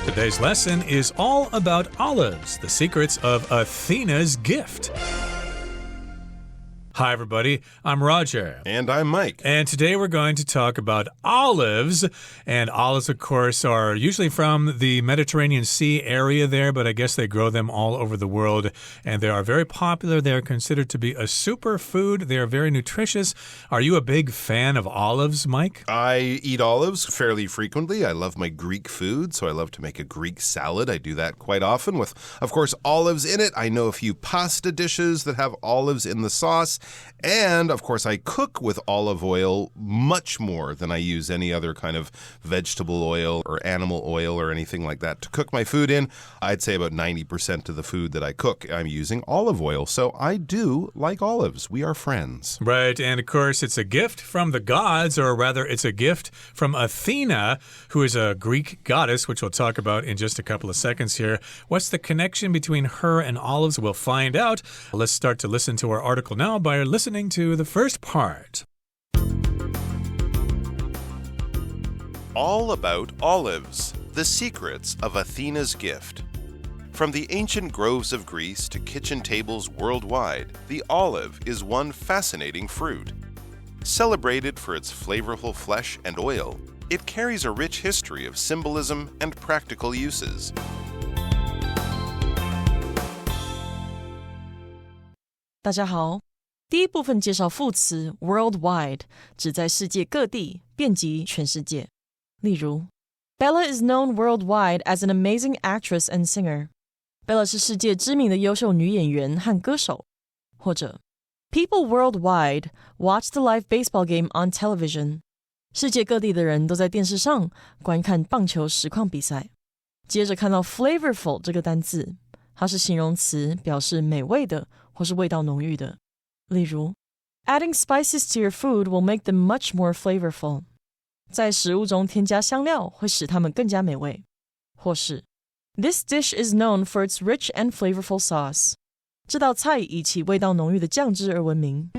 Today's lesson is all about olives, the secrets of Athena's gift. Hi, everybody. I'm Roger. And I'm Mike. And today we're going to talk about olives. And olives, of course, are usually from the Mediterranean Sea area there, but I guess they grow them all over the world. And they are very popular. They are considered to be a superfood. They are very nutritious. Are you a big fan of olives, Mike? I eat olives fairly frequently. I love my Greek food, so I love to make a Greek salad. I do that quite often with, of course, olives in it. I know a few pasta dishes that have olives in the sauce. And, of course, I cook with olive oil much more than I use any other kind of vegetable oil or animal oil or anything like that. To cook my food in, I'd say about 90% of the food that I cook, I'm using olive oil. So I do like olives. We are friends. Right. And, of course, it's a gift from the gods, or rather, it's a gift from Athena, who is a Greek goddess, which we'll talk about in just a couple of seconds here. What's the connection between her and olives? We'll find out. Let's start to listen to our article now by listening to the first part. All about olives, the secrets of Athena's gift. From the ancient groves of Greece to kitchen tables worldwide, the olive is one fascinating fruit. Celebrated for its flavorful flesh and oil, it carries a rich history of symbolism and practical uses. 大家好，第一部分介绍副词 worldwide， 指在世界各地，遍及全世界。例如 Bella is known worldwide as an amazing actress and singer. Bella 是世界知名的优秀女演员和歌手。或者 People worldwide watch the live baseball game on television. 世界各地的人都在电视上观看棒球实况比赛。接着看到 flavorful 这个单字，它是形容词，表示美味的或是味道浓郁的。例如 Adding spices to your food will make them much more flavorful. 在食物中添加香料会使它们更加美味。或是 This dish is known for its rich and flavorful sauce. 这道菜以其味道浓郁的酱汁而闻名。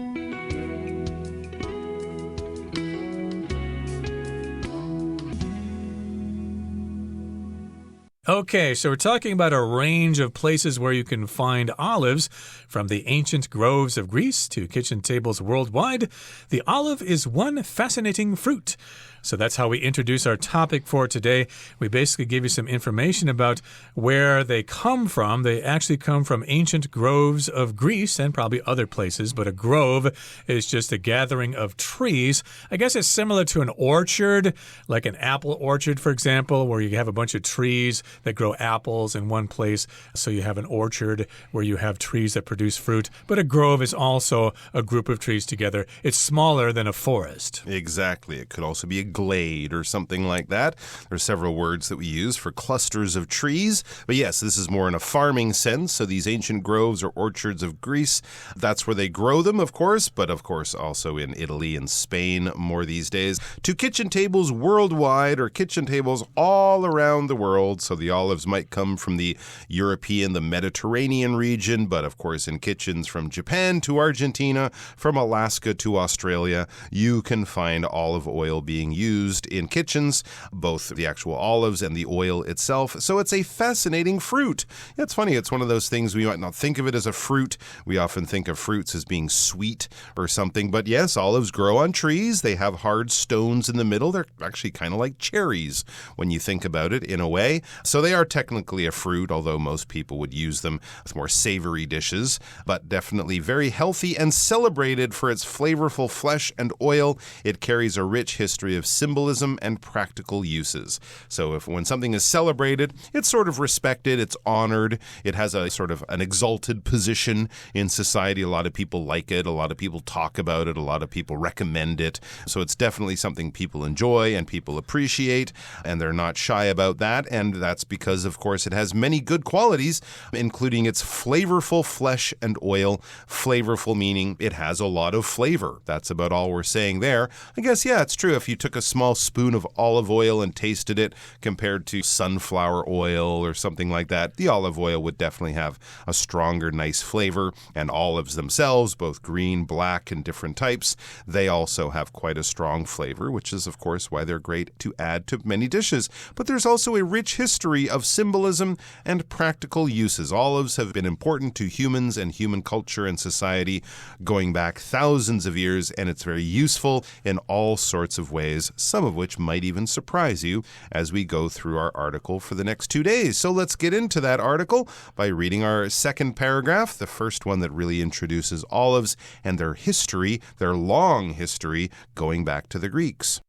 Okay, so we're talking about a range of places where you can find olives, from the ancient groves of Greece to kitchen tables worldwide. The olive is one fascinating fruit. So that's how we introduce our topic for today. We basically give you some information about where they come from. They actually come from ancient groves of Greece and probably other places, but a grove is just a gathering of trees. I guess it's similar to an orchard, like an apple orchard, for example, where you have a bunch of trees that grow apples in one place. So you have an orchard where you have trees that produce fruit, but a grove is also a group of trees together. It's smaller than a forest. Exactly. It could also be a glade or something like that. There are several words that we use for clusters of trees. But yes, this is more in a farming sense. So these ancient groves or orchards of Greece, that's where they grow them, of course, but of course also in Italy and Spain more these days. To kitchen tables worldwide, or kitchen tables all around the world. So the olives might come from the European, the Mediterranean region, but of course in kitchens from Japan to Argentina, from Alaska to Australia, you can find olive oil being used in kitchens, both the actual olives and the oil itself. So it's a fascinating fruit. It's funny, it's one of those things we might not think of it as a fruit. We often think of fruits as being sweet or something, but yes, olives grow on trees. They have hard stones in the middle. They're actually kind of like cherries when you think about it in a way. So they are technically a fruit, although most people would use them with more savory dishes, but definitely very healthy and celebrated for its flavorful flesh and oil. It carries a rich history of symbolism and practical uses. So when something is celebrated, it's sort of respected, it's honored, it has a sort of an exalted position in society. A lot of people like it, a lot of people talk about it, a lot of people recommend it. So it's definitely something people enjoy and people appreciate, and they're not shy about that. And that's because, of course, it has many good qualities, including its flavorful flesh and oil. Flavorful meaning it has a lot of flavor. That's about all we're saying there. I guess, yeah, it's true. If you took a small spoon of olive oil and tasted it compared to sunflower oil or something like that, the olive oil would definitely have a stronger, nice flavor. And olives themselves, both green, black, and different types, they also have quite a strong flavor, which is, of course, why they're great to add to many dishes. But there's also a rich history history of symbolism and practical uses. Olives have been important to humans and human culture and society going back thousands of years, and it's very useful in all sorts of ways, some of which might even surprise you as we go through our article for the next 2 days. So let's get into that article by reading our second paragraph, the first one that really introduces olives and their history, their long history, going back to the Greeks.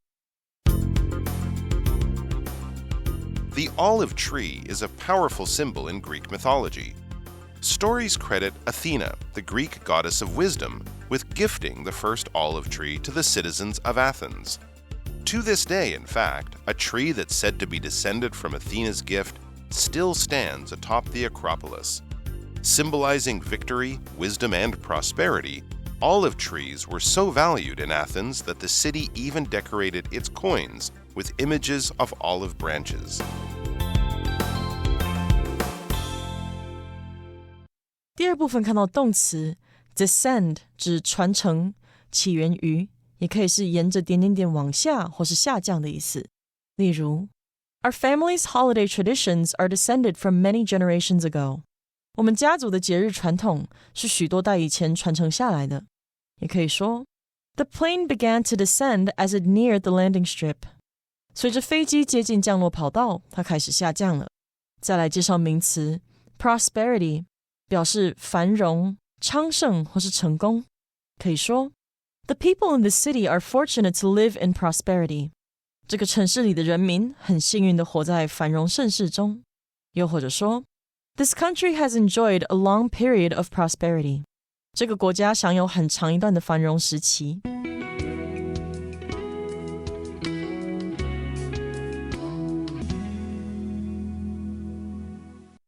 The olive tree is a powerful symbol in Greek mythology. Stories credit Athena, the Greek goddess of wisdom, with gifting the first olive tree to the citizens of Athens. To this day, in fact, a tree that's said to be descended from Athena's gift still stands atop the Acropolis. Symbolizing victory, wisdom, and prosperity, olive trees were so valued in Athens that the city even decorated its coins with images of olive branches. 第二部分看到动词 descend 指传承，起源于，也可以是沿着点点点往下或是下降的意思。例如 Our family's holiday traditions are descended from many generations ago. 我们家族的节日传统是许多代以前传承下来的。也可以说 The plane began to descend as it neared the landing strip. 随着飞机接近降落跑道，它开始下降了。再来介绍名词 prosperity， 表示繁荣、昌盛或是成功。可以说 The people in the city are fortunate to live in prosperity. 这个城市里的人民很幸运地活在繁荣盛世中。又或者说 This country has enjoyed a long period of prosperity. 这个国家享有很长一段的繁荣时期。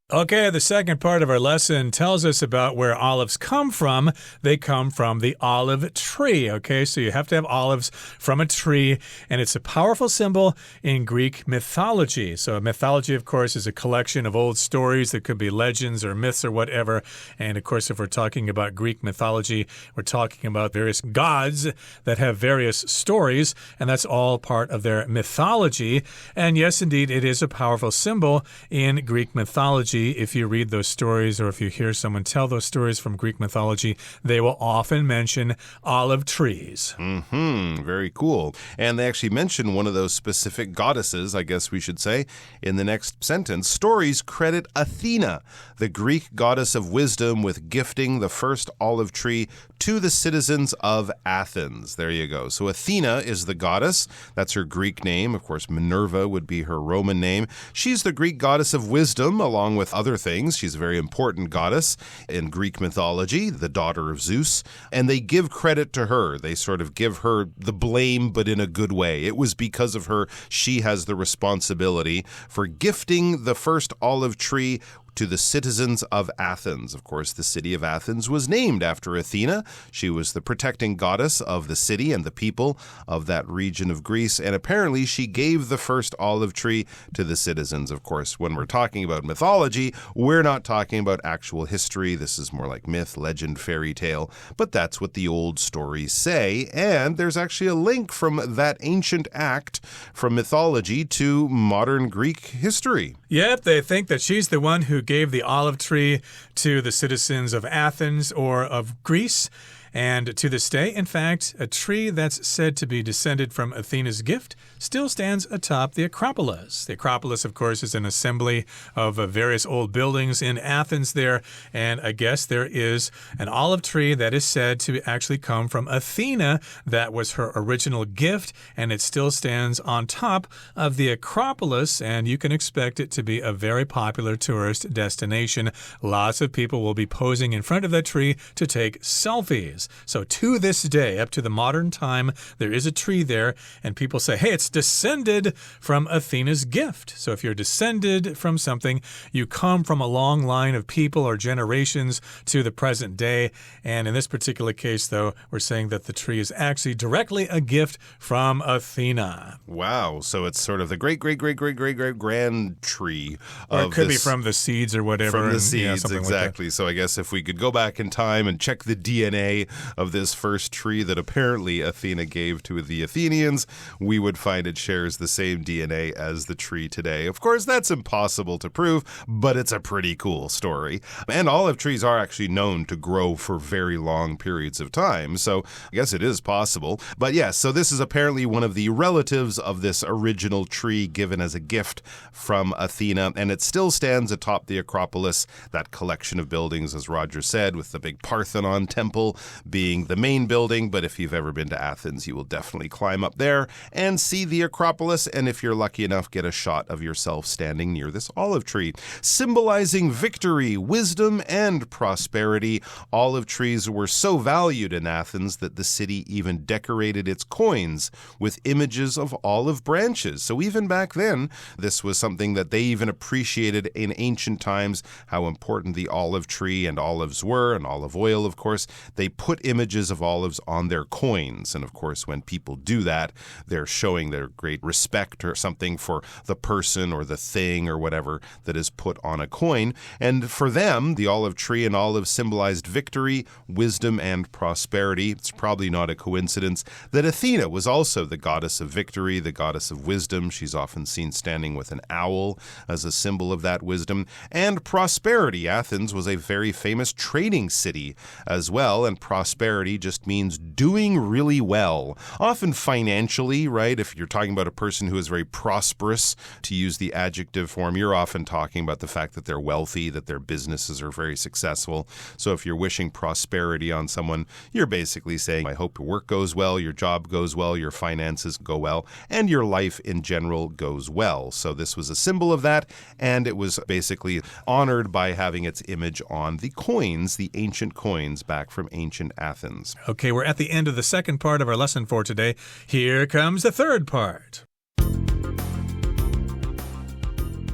Okay, the second part of our lesson tells us about where olives come from. They come from the olive tree, okay? So you have to have olives from a tree, and it's a powerful symbol in Greek mythology. So mythology, of course, is a collection of old stories that could be legends or myths or whatever. And, of course, if we're talking about Greek mythology, we're talking about various gods that have various stories, and that's all part of their mythology. And yes, indeed, it is a powerful symbol in Greek mythology. If you read those stories or if you hear someone tell those stories from Greek mythology, they will often mention olive trees. Very cool. And they actually mention one of those specific goddesses, I guess we should say, in the next sentence. Stories credit Athena, the Greek goddess of wisdom, with gifting the first olive tree to the citizens of Athens. There you go. So Athena is the goddess. That's her Greek name. Of course, Minerva would be her Roman name. She's the Greek goddess of wisdom, along with other things. She's a very important goddess in Greek mythology, the daughter of Zeus. And they give credit to her. They sort of give her the blame, but in a good way. It was because of her she has the responsibility for gifting the first olive tree to the citizens of Athens. Of course, the city of Athens was named after Athena. She was the protecting goddess of the city and the people of that region of Greece. And apparently she gave the first olive tree to the citizens. Of course, when we're talking about mythology, we're not talking about actual history. This is more like myth, legend, fairy tale. But that's what the old stories say. And there's actually a link from that ancient act from mythology to modern Greek history. Yep, they think that she's the one who gave the olive tree to the citizens of Athens or of Greece. And to this day, in fact, a tree that's said to be descended from Athena's gift still stands atop the Acropolis. The Acropolis, of course, is an assembly of various old buildings in Athens there. And I guess there is an olive tree that is said to actually come from Athena. That was her original gift, and it still stands on top of the Acropolis. And you can expect it to be a very popular tourist destination. Lots of people will be posing in front of that tree to take selfies. So to this day, up to the modern time, there is a tree there, and people say, hey, it's descended from Athena's gift. So if you're descended from something, you come from a long line of people or generations to the present day. And in this particular case, though, we're saying that the tree is actually directly a gift from Athena. Wow. So it's sort of the great-great-great-great-great-great-grand tree of Or it could be from the seeds or whatever. From the seeds, something exactly. like that. So I guess if we could go back in time and check the DNA DNA of this first tree that apparently Athena gave to the Athenians, we would find it shares the same DNA as the tree today. Of course, that's impossible to prove, but it's a pretty cool story. And olive trees are actually known to grow for very long periods of time, so I guess it is possible. But yes, so this is apparently one of the relatives of this original tree given as a gift from Athena, and it still stands atop the Acropolis, that collection of buildings, as Roger said, with the big Parthenon temple being the main building. But if you've ever been to Athens, you will definitely climb up there and see the Acropolis, and if you're lucky enough, get a shot of yourself standing near this olive tree. Symbolizing victory, wisdom, and prosperity, olive trees were so valued in Athens that the city even decorated its coins with images of olive branches. So even back then, this was something that they even appreciated in ancient times, how important the olive tree and olives were, and olive oil, of course. They put images of olives on their coins. And of course, when people do that, they're showing their great respect or something for the person or the thing or whatever that is put on a coin. And for them, the olive tree and olive symbolized victory, wisdom, and prosperity. It's probably not a coincidence that Athena was also the goddess of victory, the goddess of wisdom. She's often seen standing with an owl as a symbol of that wisdom. And prosperity. Athens was a very famous trading city as well, and prosperity just means doing really well. Often financially, right? If you're talking about a person who is very prosperous, to use the adjective form, you're often talking about the fact that they're wealthy, that their businesses are very successful. So if you're wishing prosperity on someone, you're basically saying, I hope your work goes well, your job goes well, your finances go well, and your life in general goes well. So this was a symbol of that, and it was basically honored by having its image on the coins, the ancient coins back from ancient Athens. Okay, we're at the end of the second part of our lesson for today. Here comes the third part.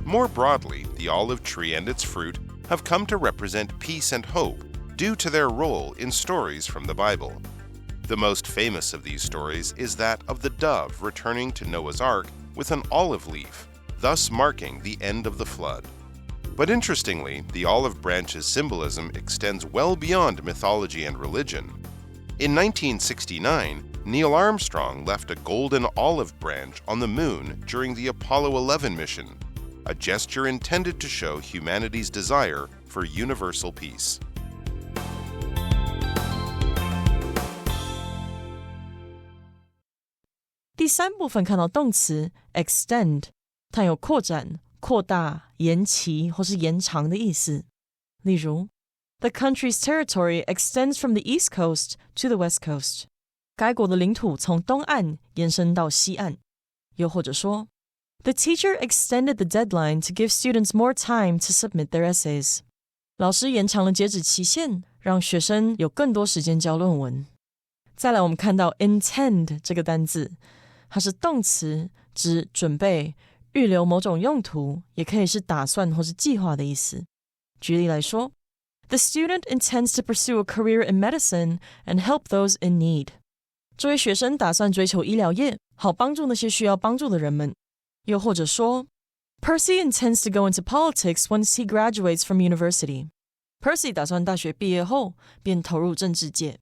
More broadly, the olive tree and its fruit have come to represent peace and hope due to their role in stories from the Bible. The most famous of these stories is that of the dove returning to Noah's Ark with an olive leaf, thus marking the end of the flood. But interestingly, the olive branch's symbolism extends well beyond mythology and religion. In 1969, Neil Armstrong left a golden olive branch on the moon during the Apollo 11 mission, a gesture intended to show humanity's desire for universal peace. 第三部分看到动词 extend， 它有扩展、扩大、延期或是延长的意思。例如 The country's territory extends from the east coast to the west coast. 该国的领土从东岸延伸到西岸。又或者说 The teacher extended the deadline to give students more time to submit their essays. 老师延长了截止期限，让学生有更多时间交论文。再来我们看到 intend 这个单字，它是动词，指准备、预留某种用途，也可以是打算或是计划的意思。举例来说 The student intends to pursue a career in medicine and help those in need. 这位学生打算追求医疗业，好帮助那些需要帮助的人们。又或者说 Percy intends to go into politics once he graduates from university. Percy 打算大学毕业后便投入政治界。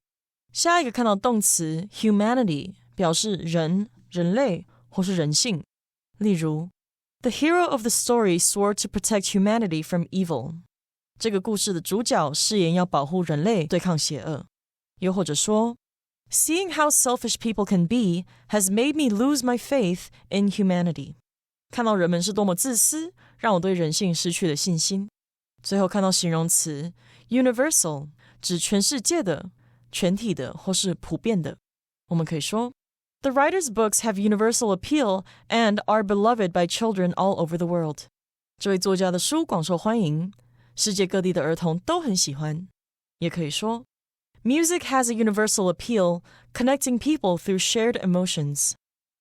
下一个看到动词 humanity， 表示人、人类或是人性。例如 The hero of the story swore to protect humanity from evil. 这个故事的主角誓言要保护人类对抗邪恶。又或者说 Seeing how selfish people can be has made me lose my faith in humanity. 看到人们是多么自私，让我对人性失去了信心。最后看到形容词 universal， 指全世界的、全体的或是普遍的。我们可以说 The writer's books have universal appeal and are beloved by children all over the world. 这位作家的书广受欢迎，世界各地的儿童都很喜欢。也可以说 Music has a universal appeal, connecting people through shared emotions.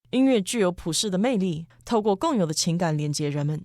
音乐具有普世的魅力，透过共有的情感连接人们。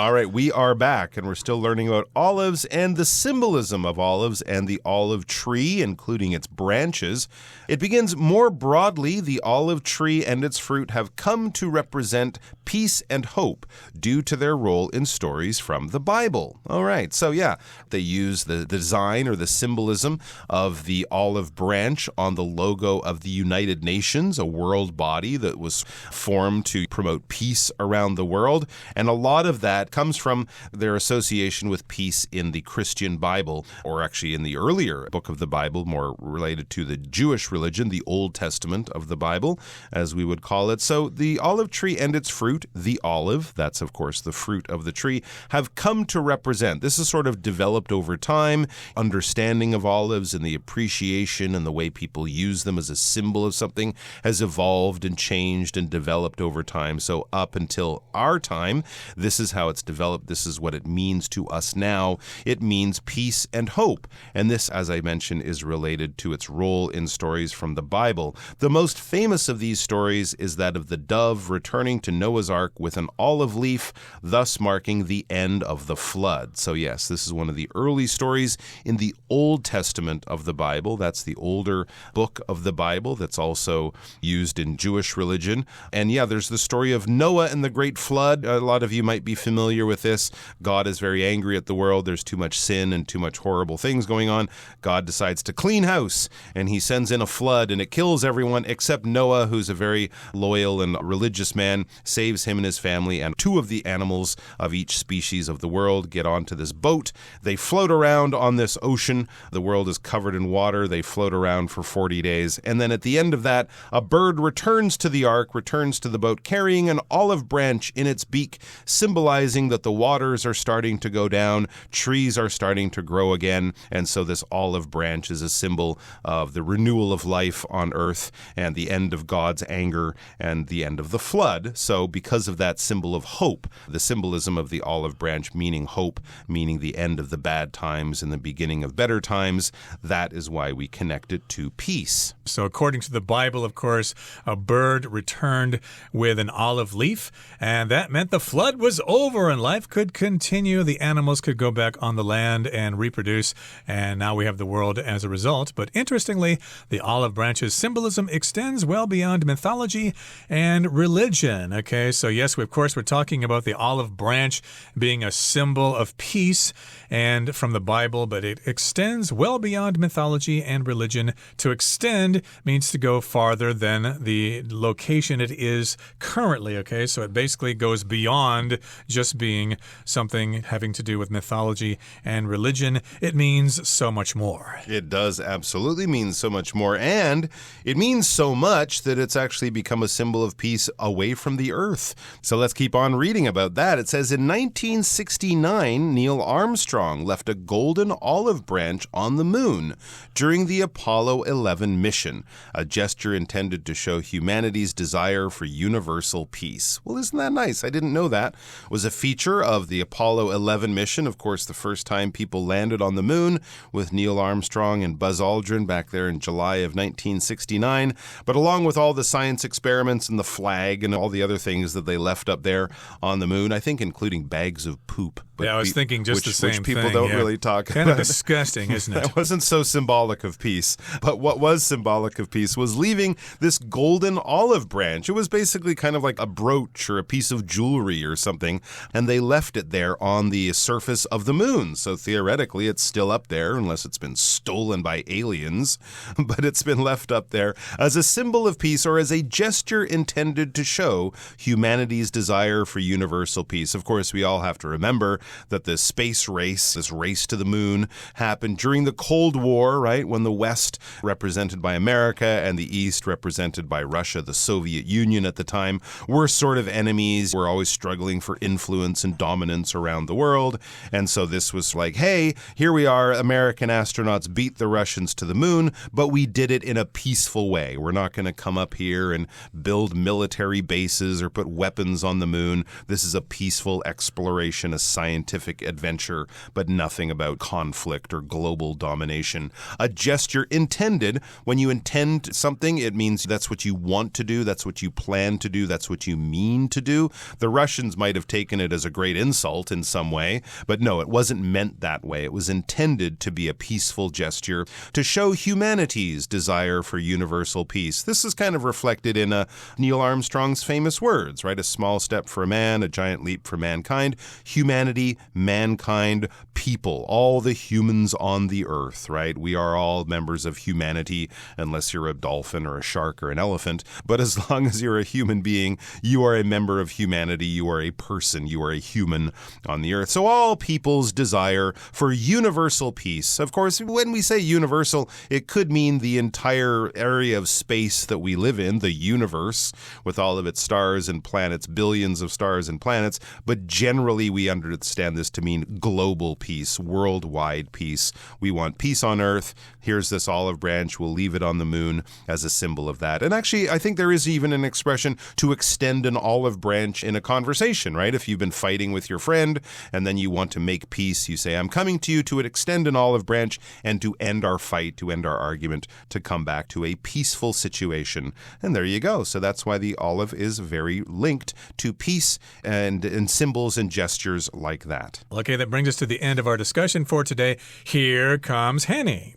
All right, we are back, and we're still learning about olives and the symbolism of olives and the olive tree, including its branches. It begins more broadly, the olive tree and its fruit have come to represent peace and hope due to their role in stories from the Bible. All right, so yeah, they use the design or the symbolism of the olive branch on the logo of the United Nations, a world body that was formed to promote peace around the world, and a lot of that comes from their association with peace in the Christian Bible, or actually in the earlier book of the Bible, more related to the Jewish religion, the Old Testament of the Bible, as we would call it. So the olive tree and its fruit, the olive, that's of course the fruit of the tree, have come to represent. This is sort of developed over time, understanding of olives and the appreciation and the way people use them as a symbol of something has evolved and changed and developed over time. So up until our time, this is how it's developed. This is what it means to us now. It means peace and hope. And this, as I mentioned, is related to its role in stories from the Bible. The most famous of these stories is that of the dove returning to Noah's Ark with an olive leaf, thus marking the end of the flood. So yes, this is one of the early stories in the Old Testament of the Bible. That's the older book of the Bible that's also used in Jewish religion. And yeah, there's the story of Noah and the great flood. A lot of you might be familiar with this. God is very angry at the world. There's too much sin and too much horrible things going on. God decides to clean house, and he sends in a flood, and it kills everyone except Noah, who's a very loyal and religious man, saves him and his family, and 2 of the animals of each species of the world get onto this boat. They float around on this ocean. The world is covered in water. They float around for 40 days. And then at the end of that, a bird returns to the ark, returns to the boat, carrying an olive branch in its beak, symbolizing that the waters are starting to go down, trees are starting to grow again, and so this olive branch is a symbol of the renewal of life on earth and the end of God's anger and the end of the flood. So because of that symbol of hope, the symbolism of the olive branch meaning hope, meaning the end of the bad times and the beginning of better times, that is why we connect it to peace. So according to the Bible, of course, a bird returned with an olive leaf, and that meant the flood was over and life could continue. The animals could go back on the land and reproduce, and now we have the world as a result. But interestingly, the olive branch's symbolism extends well beyond mythology and religion. Okay, so yes, of course, we're talking about the olive branch being a symbol of peace and from the Bible, but it extends well beyond mythology and religion. To extend means to go farther than the location it is currently, okay? So it basically goes beyond just being something having to do with mythology and religion. It means so much more. It does absolutely mean so much more, and it means so much that it's actually become a symbol of peace away from the earth. So let's keep on reading about that. It says, in 1969, Neil Armstrong left a golden olive branch on the moon during the Apollo 11 mission, a gesture intended to show humanity's desire for universal peace. Well, isn't that nice? I didn't know that. It was a feature of the Apollo 11 mission. Of course, the first time people landed on the moon with Neil Armstrong and Buzz Aldrin back there in July of 1969. But along with all the science experiments and the flag and all the other things that they left up there on the moon, I think including bags of poop. But I was thinking just the same thing. Which people don't really talk about. Kind of disgusting, isn't it? That wasn't so symbolic of peace. But what was symbolic of peace was leaving this golden olive branch. It was basically kind of like a brooch or a piece of jewelry or something, and they left it there on the surface of the moon. So theoretically, it's still up there, unless it's been stolen by aliens. But it's been left up there as a symbol of peace, or as a gesture intended to show humanity's desire for universal peace. Of course, we all have to remember that the space race, this race to the moon, happened during the Cold War, right? When the West, represented by America, and the East, represented by Russia, the Soviet Union at the time, were sort of enemies. We're always struggling for influence and dominance around the world. And so this was like, hey, here we are, American astronauts beat the Russians to the moon, but we did it in a peaceful way. We're not going to come up here and build military bases or put weapons on the moon. This is a peaceful exploration, a scientific scientific adventure, but nothing about conflict or global domination. A gesture intended, when you intend something, it means that's what you want to do, that's what you plan to do, that's what you mean to do. The Russians might have taken it as a great insult in some way, but no, it wasn't meant that way. It was intended to be a peaceful gesture to show humanity's desire for universal peace. This is kind of reflected in Neil Armstrong's famous words, right? A small step for man, a giant leap for mankind. Humanity, mankind, people, all the humans on the earth, right? We are all members of humanity, unless you're a dolphin or a shark or an elephant. But as long as you're a human being, you are a member of humanity. You are a person. You are a human on the earth. So all people's desire for universal peace. Of course, when we say universal, it could mean the entire area of space that we live in, the universe, with all of its stars and planets, billions of stars and planets. But generally, we understand this to mean global peace, worldwide peace. We want peace on earth. Here's this olive branch. We'll leave it on the moon as a symbol of that. And actually, I think there is even an expression to extend an olive branch in a conversation, right? If you've been fighting with your friend and then you want to make peace, you say, I'm coming to you to extend an olive branch and to end our fight, to end our argument, to come back to a peaceful situation. And there you go. So that's why the olive is very linked to peace and symbols and gestures like that. Okay, that brings us to the end of our discussion for today. Here comes Henny.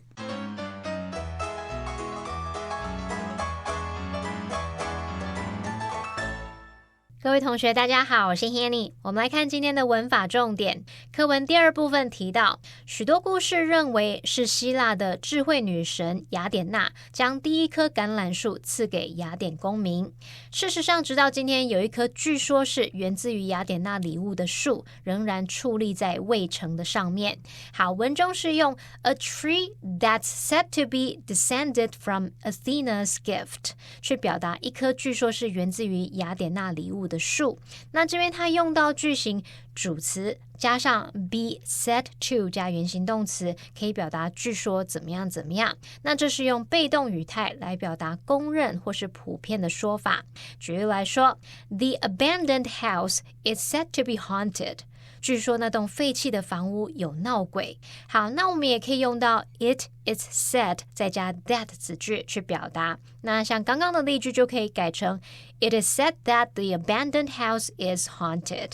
各位同学大家好，我是 Hanny。 我们来看今天的文法重点。课文第二部分提到，许多故事认为是希腊的智慧女神雅典娜将第一棵橄榄树赐给雅典公民。事实上，直到今天，有一棵据说是源自于雅典娜礼物的树仍然矗立在卫城的上面。好，文中是用 a tree that's said to be descended from Athena's gift 去表达一棵据说是源自于雅典娜礼物的树。那这边它用到句型主词加上 be said to 加原形动词，可以表达据说怎么样怎么样。那这是用被动语态来表达公认或是普遍的说法。举例来说， The abandoned house is said to be haunted。据说那栋废弃的房屋有闹鬼。好，那我们也可以用到 it is said 再加 that 子句去表达。那像刚刚的例句就可以改成 It is said that the abandoned house is haunted。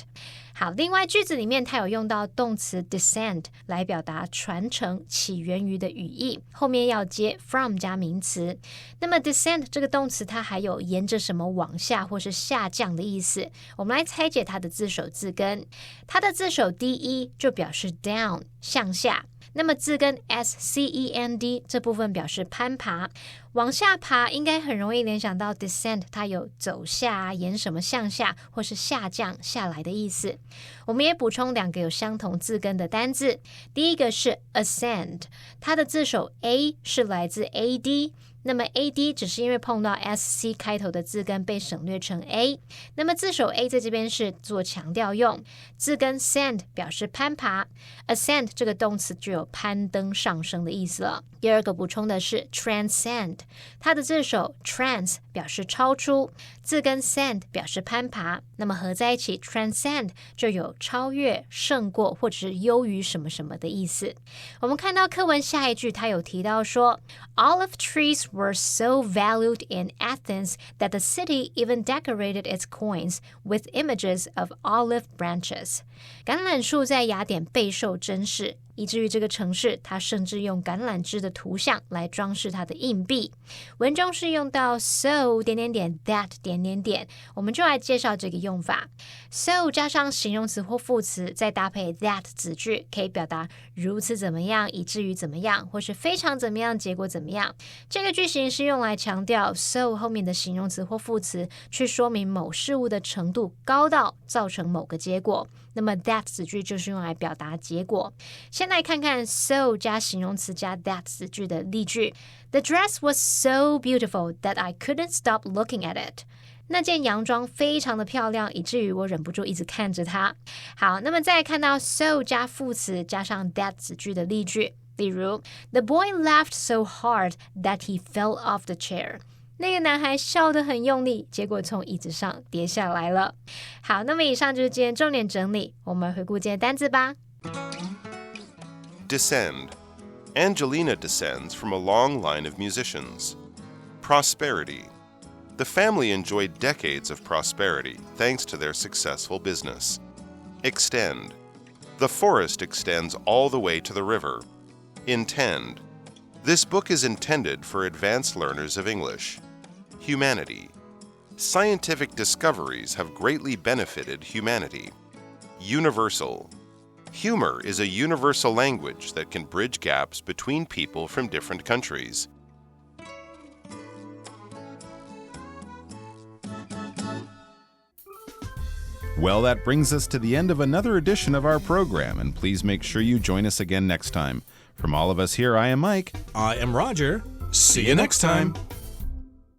好，另外句子里面它有用到动词 descend 来表达传承起源于的语义，后面要接 from 加名词。那么 descend 这个动词它还有沿着什么往下或是下降的意思。我们来拆解它的字首字根。它的字首 D-E 就表示 down 向下，那么字根 S-C-E-N-D 这部分表示攀爬。往下爬应该很容易联想到 descend 它有走下沿什么向下或是下降下来的意思。我们也补充两个有相同字根的单字。第一个是 ascend， 它的字首 A 是来自 AD，那么 AD 只是因为碰到 SC 开头的字根被省略成 A， 那么字首 A 在这边是做强调用，字根 send 表示攀爬， ascend 这个动词就有攀登上升的意思了。第二个补充的是 transcend， 它的字首 trans 表示超出，字根 send 表示攀爬，那么合在一起 transcend 就有超越、胜过或者是优于什么什么的意思。我们看到课文下一句它有提到说 olive trees were so valued in Athens that the city even decorated its coins with images of olive branches. 橄榄树在雅典备受珍视，以至于这个城市它甚至用橄榄枝的图像来装饰它的硬币。文中是用到 so that 我们就来介绍这个用法。 so 加上形容词或副词，再搭配 that 子句，可以表达如此怎么样，以至于怎么样，或是非常怎么样，结果怎么样。这个句型是用来强调 so 后面的形容词或副词去说明某事物的程度高到造成某个结果，那么 that 子句就是用来表达结果。先来看看 so 加形容词加 that 子句的例句。 The dress was so beautiful that I couldn't stop looking at it. 那件洋装非常的漂亮，以至于我忍不住一直看着它。好，那么再来看到 so 加副词加上 that 子句的例句，例如 The boy laughed so hard that he fell off the chair. 那个男孩笑得很用力，结果从椅子上跌下来了。好，那么以上就是今天重点整理，我们回顾今天单字吧。Descend. Angelina descends from a long line of musicians. Prosperity. The family enjoyed decades of prosperity thanks to their successful business. Extend. The forest extends all the way to the river. Intend. This book is intended for advanced learners of English. Humanity. Scientific discoveries have greatly benefited humanity. Universal. Humor is a universal language that can bridge gaps between people from different countries. Well, that brings us to the end of another edition of our program, and please make sure you join us again next time. From all of us here, I am Mike. I am Roger. See you next time.